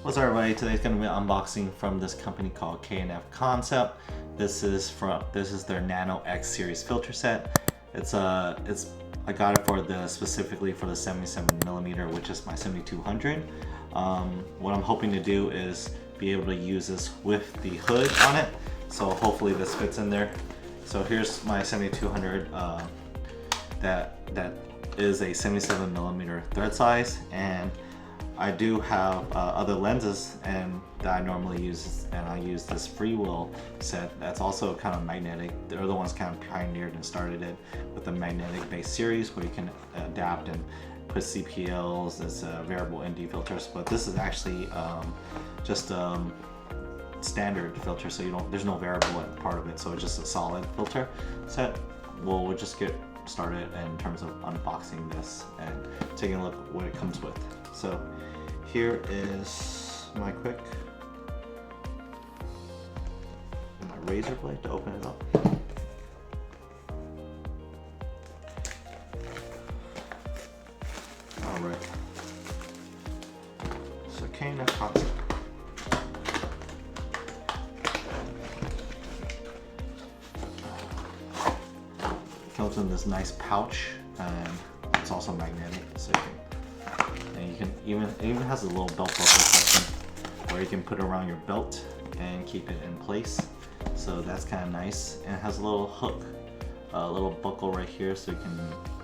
What's up, everybody? Today's going to be an unboxing from this company called K&F Concept. This is their Nano X series filter set. I got it for specifically for the 77mm, which is my 7200. What I'm hoping to do is be able to use this with the hood on it. So hopefully this fits in there. So here's my 7200. That is a 77mm thread size, and I do have other lenses and that I normally use, and I use this Freewheel set that's also kind of magnetic. They're the ones kind of pioneered and started it with the magnetic based series where you can adapt and put CPLs as variable ND filters, but this is actually just standard filter, so there's no variable part of it, so it's just a solid filter set. We'll just get started in terms of unboxing this and taking a look at what it comes with. So here is my razor blade to open it up. Alright, so K&F Concept. Comes in this nice pouch, and it's also magnetic, so it even has a little belt buckle section where you can put it around your belt and keep it in place. So that's kind of nice, and it has a little hook, a little buckle right here, so you can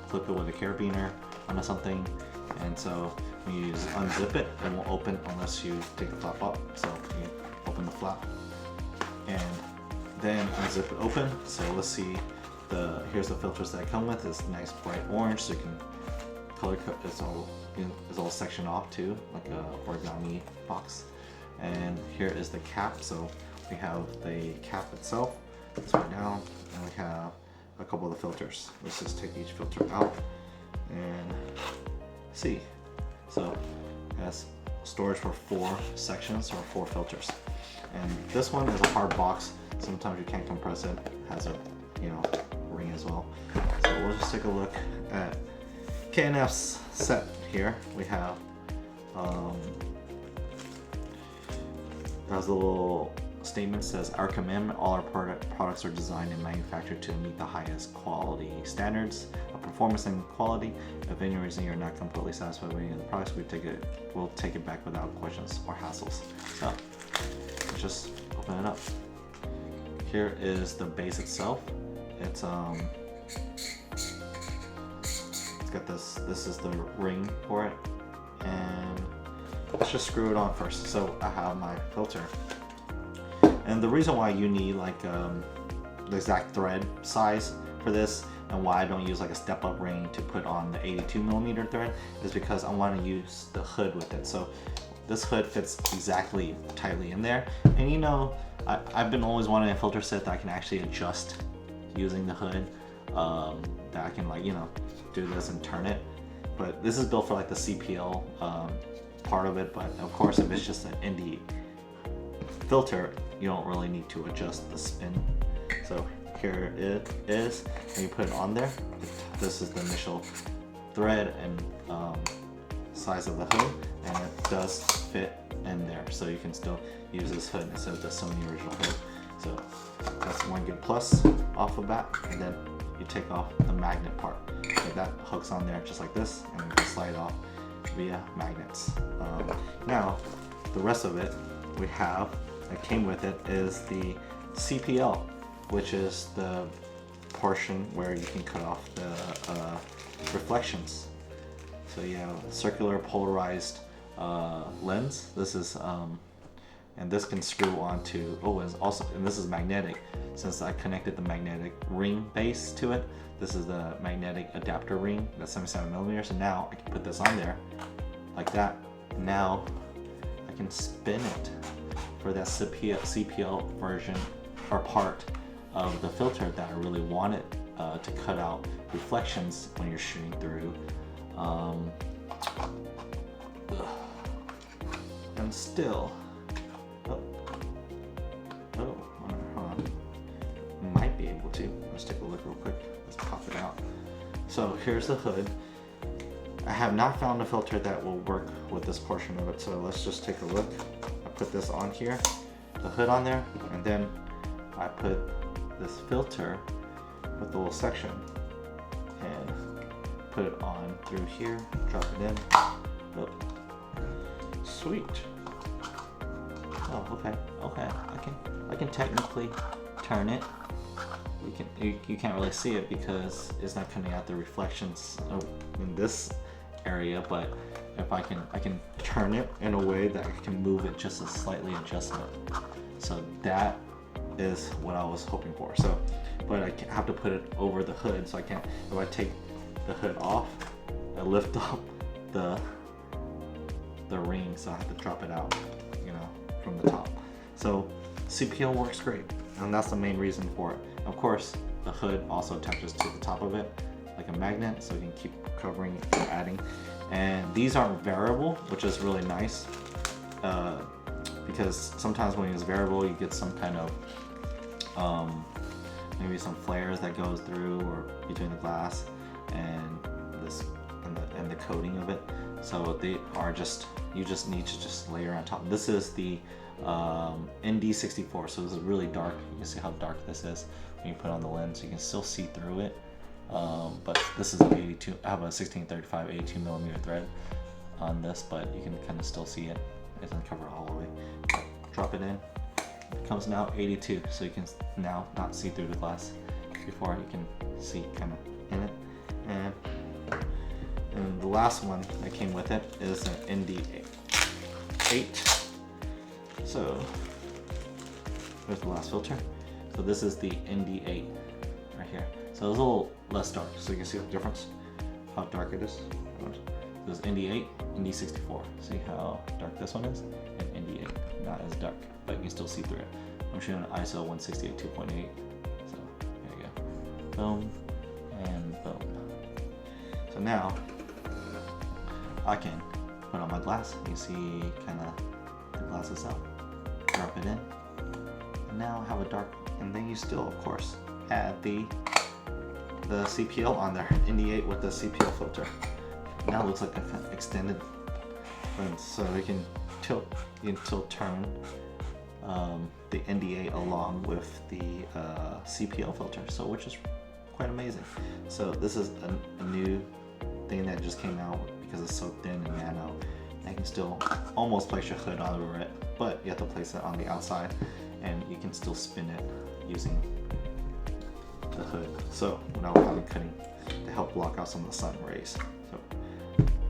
clip it with a carabiner onto something. And so when you unzip it, it won't open unless you take the flap up. So you open the flap and then unzip it open. So let's see. Here's the filters that I come with. It's nice bright orange, so you can color code. It's all sectioned off too, like a origami box. And here is the cap. So we have the cap itself. It's right now, and we have a couple of the filters. Let's just take each filter out and see. So it has storage for 4 sections or 4 filters. And this one is a hard box. Sometimes you can't compress it. It has a ring as well. So we'll just take a look at K&F's set here. We have has a little statement that says, our commitment, all our products are designed and manufactured to meet the highest quality standards of performance and quality. If any reason you're not completely satisfied with any of the products, we'll take it back without questions or hassles. So let's just open it up. Here is the base itself. It's got this is the ring for it, and let's just screw it on first. So I have my filter, and the reason why you need like the exact thread size for this, and why I don't use like a step up ring to put on the 82mm thread, is because I want to use the hood with it. So this hood fits exactly tightly in there, and I've been always wanting a filter set that I can actually adjust using the hood, that I can do this and turn it. But this is built for like the CPL part of it, but of course if it's just an ND filter, you don't really need to adjust the spin. So here it is, and you put it on there. This is the initial thread and size of the hood, and it does fit in there, so you can still use this hood instead of the Sony original hood. So that's one good plus off the bat, and then you take off the magnet part. So that hooks on there just like this, and you can slide off via magnets. Now, the rest of it that came with it is the CPL, which is the portion where you can cut off the reflections. So you have a circular polarized lens. This is and this can screw onto, and this is magnetic. Since I connected the magnetic ring base to it, this is the magnetic adapter ring, that's 77mm. So now I can put this on there like that. Now I can spin it for that CPL version or part of the filter that I really wanted to cut out reflections when you're shooting through. And still, might be able to. Let's take a look real quick. Let's pop it out. So here's the hood. I have not found a filter that will work with this portion of it, so let's just take a look. I put this on here, the hood on there, and then I put this filter with the little section and put it on through here, drop it in. Oh, sweet. Oh, okay. I can technically turn it. You can't really see it because it's not coming out the reflections in this area, but if I can turn it in a way that I can move it just a slightly adjustment. So that is what I was hoping for. So, but I have to put it over the hood, so I can't. If I take the hood off, I lift up the ring, so I have to drop it out, from the top. So CPL works great, and that's the main reason for it. Of course, the hood also attaches to the top of it like a magnet, so you can keep covering it and adding. And these aren't variable, which is really nice, because sometimes when it's variable, you get some kind of maybe some flares that goes through or between the glass and this and the coating of it. So they are you just need to just layer on top. This is the ND64, so this is really dark. You can see how dark this is when you put on the lens. You can still see through it, but this is an 82. I have a 1635 82 millimeter thread on this, but you can kind of still see it. It doesn't cover it all the way. Drop it in. It comes now 82, so you can now not see through the glass. Before you can see kind of in it, and the last one that came with it is an ND8. So there's the last filter. So this is the ND8 right here. So it's a little less dark, so you can see the difference, how dark it is. This is ND8, ND64. See how dark this one is? And ND8, not as dark, but you can still see through it. I'm shooting an ISO 168 2.8. So there you go. Boom and boom. So now I can put on my glass. You see kind of the glass itself. Drop it in. And now I have a dark, and then you still of course add the CPL on there, ND8 with the CPL filter. Now it looks like an extended lens, so you can turn the ND8 along with the CPL filter, so which is quite amazing. So this is a new thing that just came out because it's so thin and nano. And you can still almost place your hood over it, but you have to place it on the outside, and you can still spin it using the hood. So without having cutting to help block out some of the sun rays. So,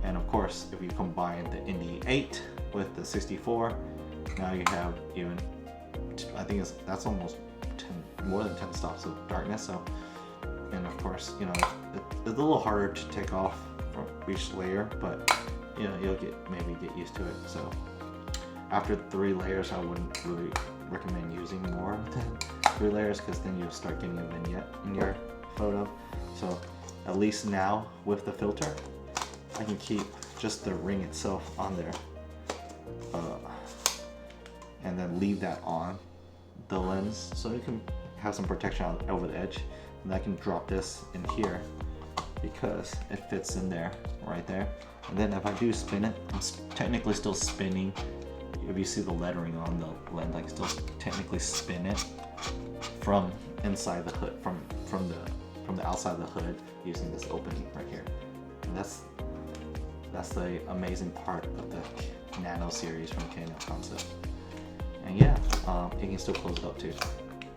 and of course, if you combine the ND8 with the 64, now you have even, I think that's almost more than 10 stops of darkness. So, and of course, it's a little harder to take off from each layer, but you'll maybe get used to it. So after 3 layers, I wouldn't really recommend using more than 3 layers, because then you'll start getting a vignette in your photo. So at least now with the filter, I can keep just the ring itself on there, and then leave that on the lens, so you can have some protection over the edge. And I can drop this in here because it fits in there, right there. And then if I do spin it, I'm technically still spinning. If you see the lettering on the lens, I can still technically spin it from inside the hood, from the outside of the hood, using this opening right here. And that's the amazing part of the Nano series from K&L Concept. And yeah, you can still close it up too,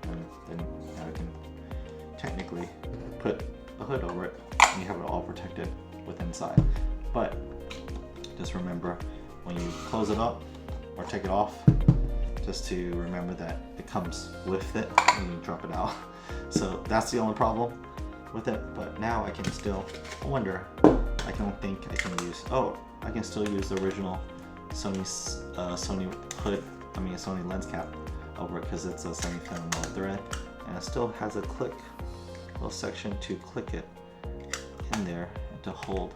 and then now you can technically put a hood over it, and you have it all protected with inside. But just remember, when you close it up or take it off, just to remember that it comes with it when you drop it out. So that's the only problem with it. But now I can still wonder, I don't think I can use, I can still use the original Sony hood, a Sony lens cap over it, because it's a 70mm thread, and it still has a little section to click it in there to hold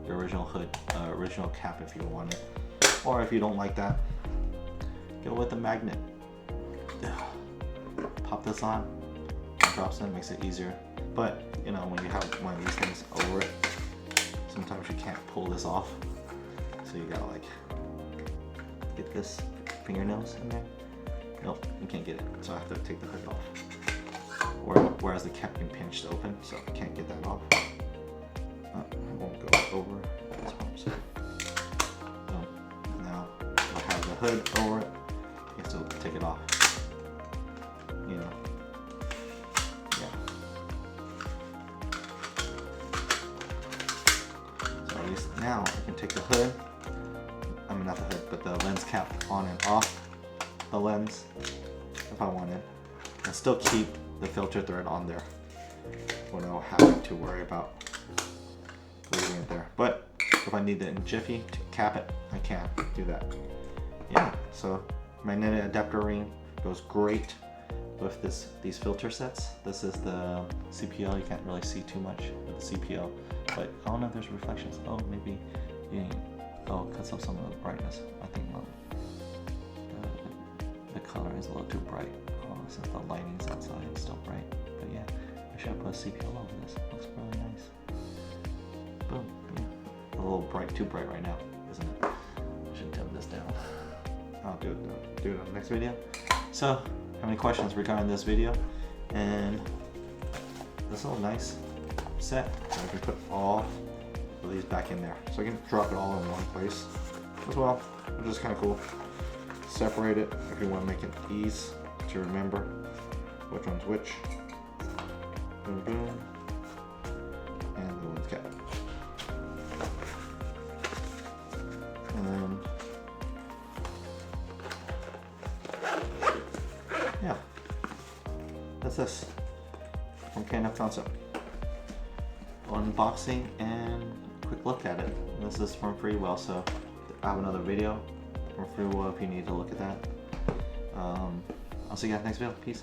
the original hood, original cap if you want it. Or if you don't like that, go with a magnet. Pop this on, it drops in, makes it easier. But when you have one of these things over it, so sometimes you can't pull this off, so you gotta like get this fingernails in there. Nope, you can't get it, so I have to take the hood off. Whereas the cap can pinch to open, so I can't get that off. I won't go over this one. So now I have the hood over it. You have to take it off. You know. Yeah. So at least now I can take the hood. I mean not the hood, but the lens cap on and off the lens if I wanted, and still keep the filter thread on there without having to worry about leaving it there. But if I need it in Jiffy to cap it, I can do that. Yeah, so magnetic adapter ring goes great with these filter sets. This is the CPL. You can't really see too much with the CPL, but I don't know if there's reflections. Oh, maybe oh, it cuts off some of the brightness. I think the color is a little too bright since the lighting's outside. It's still bright, but yeah, I should have put a CPL over this. It looks really nice. Boom. Yeah. A little bright, too bright right now, isn't it? I should tone this down. I'll do it in the next video. So, have any questions regarding this video? And this little nice set, so I can put all of these back in there. So I can drop it all in one place as well, which is kind of cool. Separate it if you want to make it ease to remember which one's which. Boom, boom. And the one's cap. And then, yeah, that's this from KNF Concept. Unboxing and quick look at it. This is from Freewell, so I have another video from Freewell if you need to look at that. I'll see you guys next video. Peace.